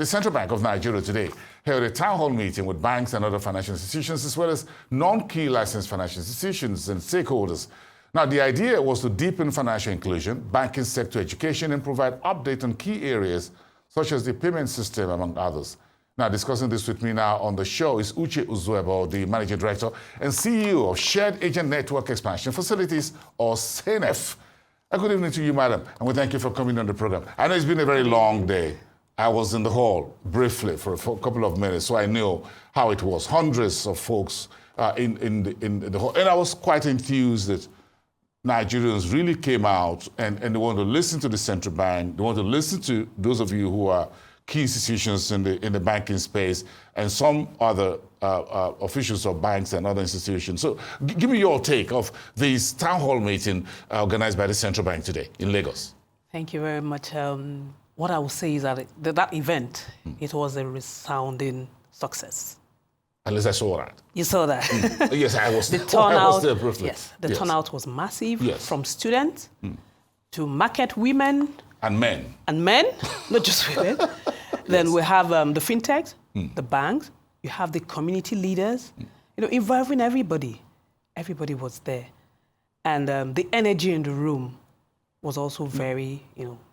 The Central Bank of Nigeria today held a town hall meeting with banks and other financial institutions, as well as non-key licensed financial institutions and stakeholders. Now, the idea was to deepen financial inclusion, banking sector education, and provide updates on key areas such as the payment system, among others. Now, discussing this with me now on the show is Uche Uzoebo, the Managing Director and CEO of Shared Agent Network Expansion Facilities, or SANEF. Good evening to you, madam, and we thank you for coming on the program. I know it's been a very long day. I was in the hall briefly for a couple of minutes, so I knew how it was. Hundreds of folks in the hall, and I was quite enthused that Nigerians really came out and they want to listen to the central bank. They want to listen to those of you who are key institutions in the banking space and some other officials of banks and other institutions. So give me your take of this town hall meeting organized by the central bank today in Lagos. Thank you very much. What I will say is that that event, it was a resounding success. At least I saw that. You saw that? Yes, I was. The turnout, I was there briefly. Yes, the turnout was massive. Yes. From students to market women. And men. And men, not just women. Then we have the fintechs, the banks. You have the community leaders. You know, involving everybody. Everybody was there, and the energy in the room was also very,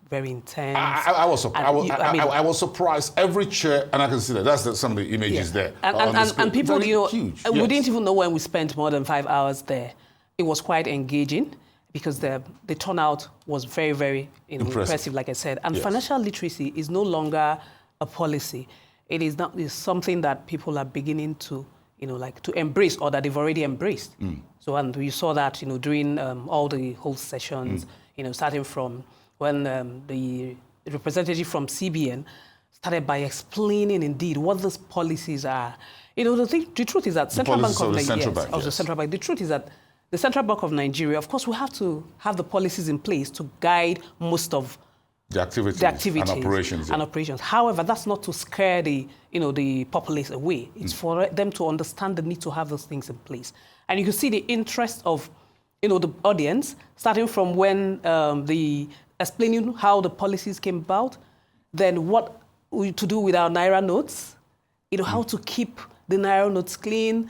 very intense. I was surprised. Every chair, and I can see that. That's some of the images there. And people, huge. We didn't even know when we spent more than 5 hours there. It was quite engaging because the turnout was very, very impressive, like I said. And financial literacy is no longer a policy. It is not. It's something that people are beginning to, to embrace, or that they've already embraced. So, and we saw that, during all the whole sessions, starting from when the representative from CBN started by explaining indeed what those policies are. The truth is that Central Bank of Nigeria, the truth is that the Central Bank of Nigeria, of course, we have to have the policies in place to guide most of the activities and operations. However, that's not to scare the populace away. It's for them to understand the need to have those things in place. And you can see the interest of, the audience, starting from when explaining how the policies came about, then what to do with our Naira notes, how to keep the Naira notes clean,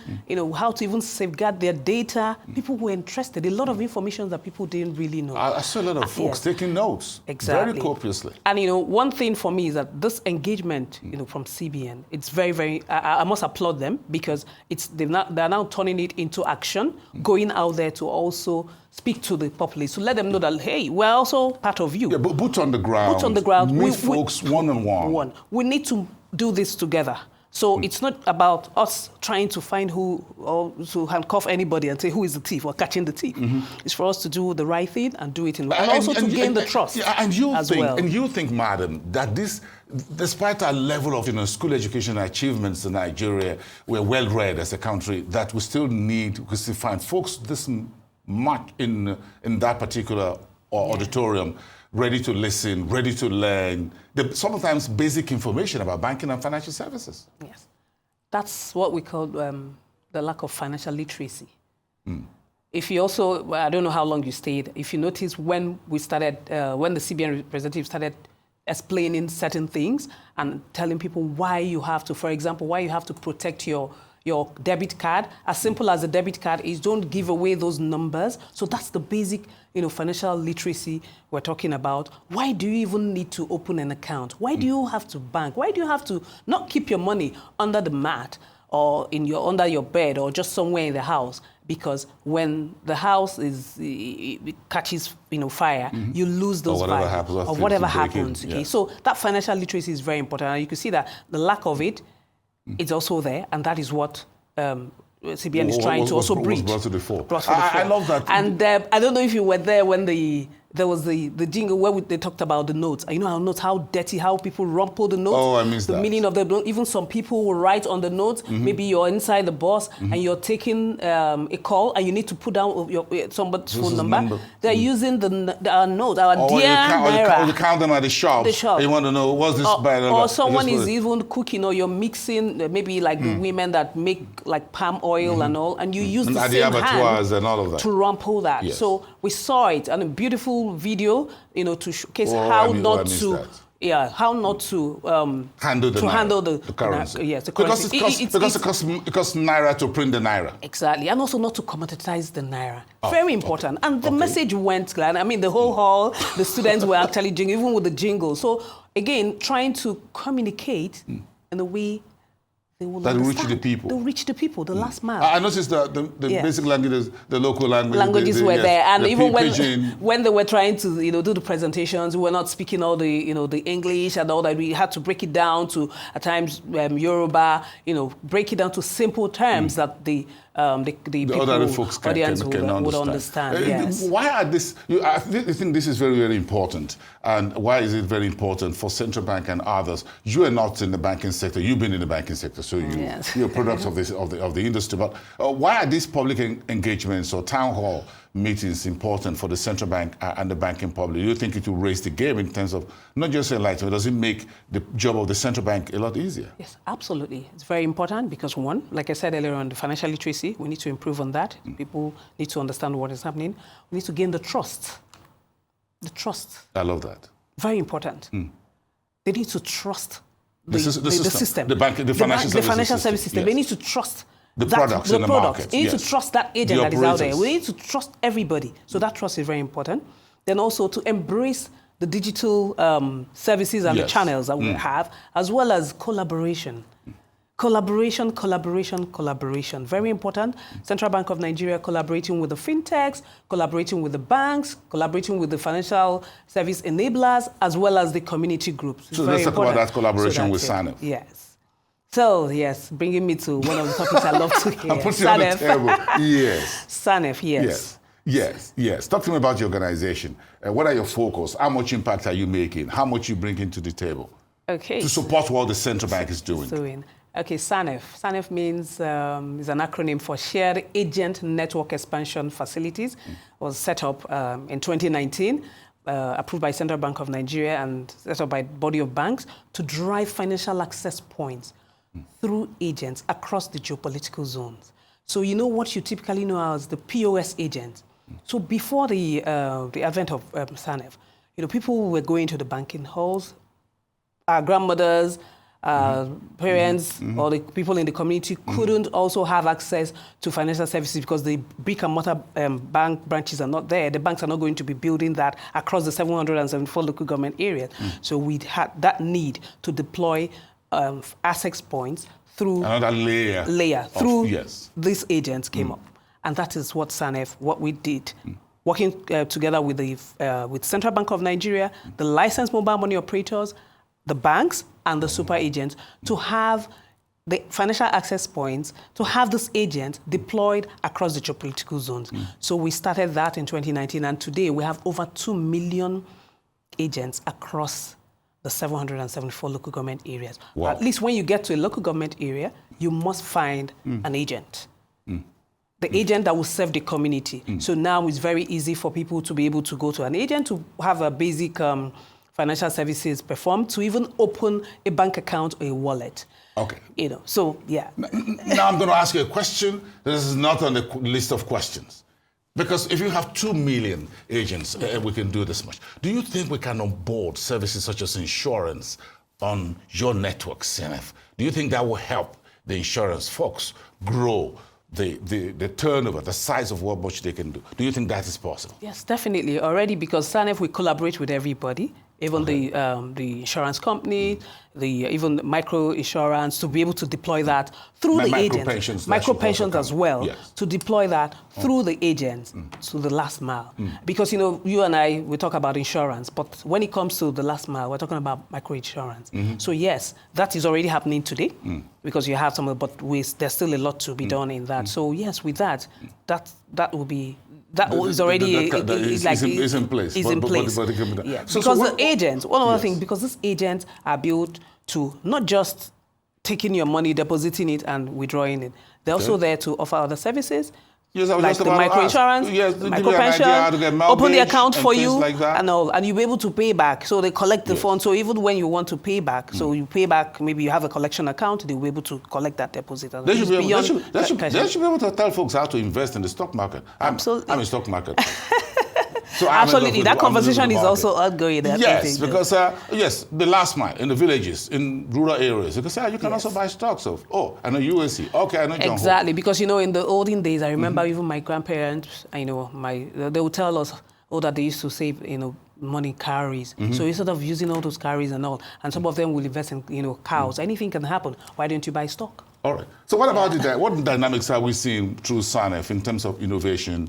how to even safeguard their data. People were interested. A lot of information that people didn't really know. I saw a lot of folks taking notes, very copiously. And one thing for me is that this engagement, from CBN, it's very, very. I must applaud them because they're now turning it into action, going out there to also speak to the populace, to let them know that, hey, we're also part of you. Yeah, but boots on the ground. Boots on the ground. Meet folks one-on-one. We need to do this together. So it's not about us trying to find who, or to handcuff anybody and say who is the thief or catching the thief. It's for us to do the right thing and do it and also to gain the trust. And you think, madam, that this, despite our level of school education achievements in Nigeria, we're well read as a country, that we still find folks this much in that particular auditorium, ready to listen, ready to learn, sometimes basic information about banking and financial services. Yes. That's what we call the lack of financial literacy. If you also, I don't know how long you stayed, if you notice when we started, when the CBN representative started explaining certain things and telling people why you have to, for example, why you have to protect your debit card. As simple as a debit card is, don't give away those numbers. So that's the basic, financial literacy we're talking about. Why do you even need to open an account? Why do you have to bank? Why do you have to not keep your money under the mat or under your bed or just somewhere in the house? Because when the house it catches, fire, you lose those values. Or whatever happens. Okay? So that financial literacy is very important. And you can see that the lack of it, it's also there, and that is what CBN is trying to also bridge. Brought to the fore. I love that. And I don't know if you were there when there was the jingle where they talked about the notes. Our notes, how dirty, how people rumple the notes. Oh, I missed that. The meaning of the note. Even some people will write on the notes. Maybe you're inside the bus and you're taking a call and you need to put down somebody's phone number. They're using our note, our dear Naira. Or you count them at the shop. You want to know, what's this by? Or someone is even cooking, or you're mixing, maybe like the women that make like palm oil and all, and you use the same hand and all of that. to rumple that. So we saw it, and a beautiful video, to showcase how not to how not to handle the currency. Yes, the currency. Because it costs naira to print the naira. Exactly, and also not to commoditize the naira. Very important. And the message went, Glenn. I mean, the whole hall, the students were actually jingling, even with the jingle. So again, trying to communicate in a way they will reach the people. They'll reach the people, the last mile. I noticed the basic languages, the local languages were there, and even pidgin. when they were trying to do the presentations, we were not speaking all the the English and all that. We had to break it down to at times Yoruba, break it down to simple terms that the people, other folks audience would understand. Yes. Why are this? I think this is very, very important. And why is it very important for central bank and others? You are not in the banking sector. You've been in the banking sector, so you're products of the industry. But why are these public engagements or town hall meetings important for the central bank and the banking public? Do you think it will raise the game in terms of not just enlightenment? Does it make the job of the central bank a lot easier? Yes, absolutely. It's very important because, one, like I said earlier on, the financial literacy, we need to improve on that. People need to understand what is happening. We need to gain the trust. The trust. I love that. Very important. They need to trust the system. The financial service system. Yes. They need to trust the products in the market. They need to trust that agent that is out there. We need to trust everybody. So that trust is very important. Then also to embrace the digital services and the channels that we have, as well as collaboration. Collaboration. Very important. Central Bank of Nigeria collaborating with the fintechs, collaborating with the banks, collaborating with the financial service enablers, as well as the community groups. So let's talk about that collaboration with SANEF. Yes. So, yes, bringing me to one of the topics I love to hear. I'm putting you on the table. Yes. SANEF, yes. Yes. Talk to me about your organization. What are your focus? How much impact are you making? How much you bring into the table? Okay. To support what the central bank is doing. Okay, SANEF. SANEF means, is an acronym for Shared Agent Network Expansion Facilities. It was set up in 2019, approved by Central Bank of Nigeria and set up by body of banks to drive financial access points through agents across the geopolitical zones. So you know what you typically know as the POS agent. So before the advent of SANEF, people were going to the banking halls, our grandmothers, parents or the people in the community couldn't also have access to financial services because the brick and mortar bank branches are not there. The banks are not going to be building that across the 774 local government areas. So we had that need to deploy access points through another layer through these agents came up. And that is what SANEF, what we did. Working together with with Central Bank of Nigeria, the licensed mobile money operators, the banks and the super agents to have the financial access points, to have this agent deployed across the geopolitical zones. So we started that in 2019, and today we have over 2 million agents across the 774 local government areas. Wow. At least when you get to a local government area, you must find an agent. The agent that will serve the community. So now it's very easy for people to be able to go to an agent to have a basic financial services performed, to even open a bank account or a wallet. Okay. So yeah. Now I'm going to ask you a question. This is not on the list of questions. Because if you have 2 million agents, we can do this much. Do you think we can onboard services such as insurance on your network, CNF? Do you think that will help the insurance folks grow the turnover, the size of what much they can do? Do you think that is possible? Yes, definitely. Already, because SANEF, we collaborate with everybody, even the insurance company, even the micro insurance, to be able to deploy that through the agents. Micro pensions as well, to deploy that through the agents to the last mile. Because, you and I, we talk about insurance, but when it comes to the last mile, we're talking about micro insurance. So yes, that is already happening today because you have some, but there's still a lot to be done in that. So yes, with that will be. That is already is in place. Is in place. Because the agents, one other thing, because these agents are built to not just taking your money, depositing it, and withdrawing it. They're also there to offer other services. Yes, like the microinsurance, micro pension, open the account for you, and all, and you'll be able to pay back. So they collect the funds. So even when you want to pay back, so you pay back, maybe you have a collection account, they'll be able to collect that deposit. They should be able to tell folks how to invest in the stock market. I'm in stock market. So absolutely, that conversation is also ongoing. Yes, because yes, the last mile in the villages, in rural areas, you can say you can also buy stocks of. Oh, I know USC. Okay, I know John exactly, because in the olden days, I remember even my grandparents. They would tell us, that they used to save, money carries. So instead of using all those carries and all, and some of them will invest in, cows. Anything can happen. Why don't you buy stock? All right. So what about what dynamics are we seeing through SANEF in terms of innovation,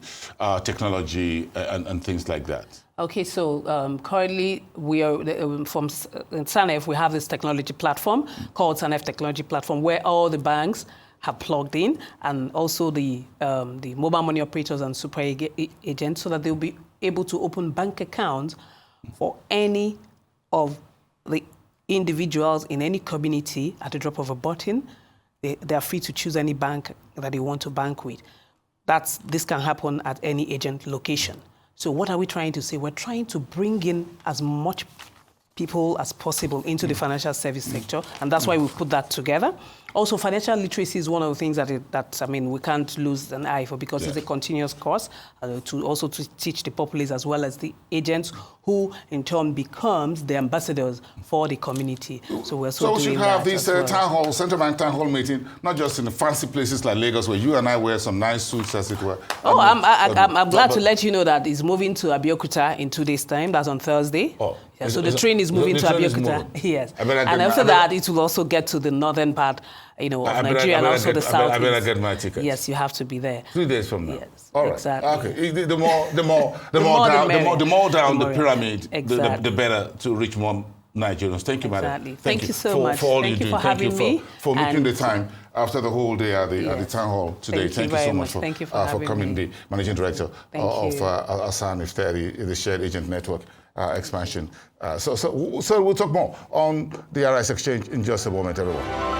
technology, and things like that? Okay, so currently we are from SANEF. We have this technology platform called SANEF Technology Platform, where all the banks have plugged in, and also the mobile money operators and super agents, so that they'll be able to open bank accounts for any of the individuals in any community at the drop of a button. They are free to choose any bank that they want to bank with. This can happen at any agent location. So what are we trying to say? We're trying to bring in as much people as possible into the financial service sector, and that's why we put that together. Also, financial literacy is one of the things that we can't lose an eye for, because it's a continuous course to teach the populace as well as the agents, who in turn becomes the ambassadors for the community. So we're we should have this central bank town hall meeting, not just in the fancy places like Lagos, where you and I wear some nice suits, as it were. Oh, I'm glad to let you know that it's moving to Abeokuta in 2 days' time. That's on Thursday. Oh. Yeah, so the train is moving to Abeokuta. Yes. And after that, it will also get to the northern part, of Nigeria, and also the south. I better get my ticket. Yes, you have to be there. 3 days from now. Yes. All right. Exactly. Okay. The more down the pyramid, the better to reach more Nigerians. Thank you, madam. Exactly. Thank you so much. For all you do. For having me. For making the time after the whole day at the town hall today. Thank you so much for coming, the managing director of SANEF, the Shared Agent Network expansion. So we'll talk more on the RIS Exchange in just a moment, everyone.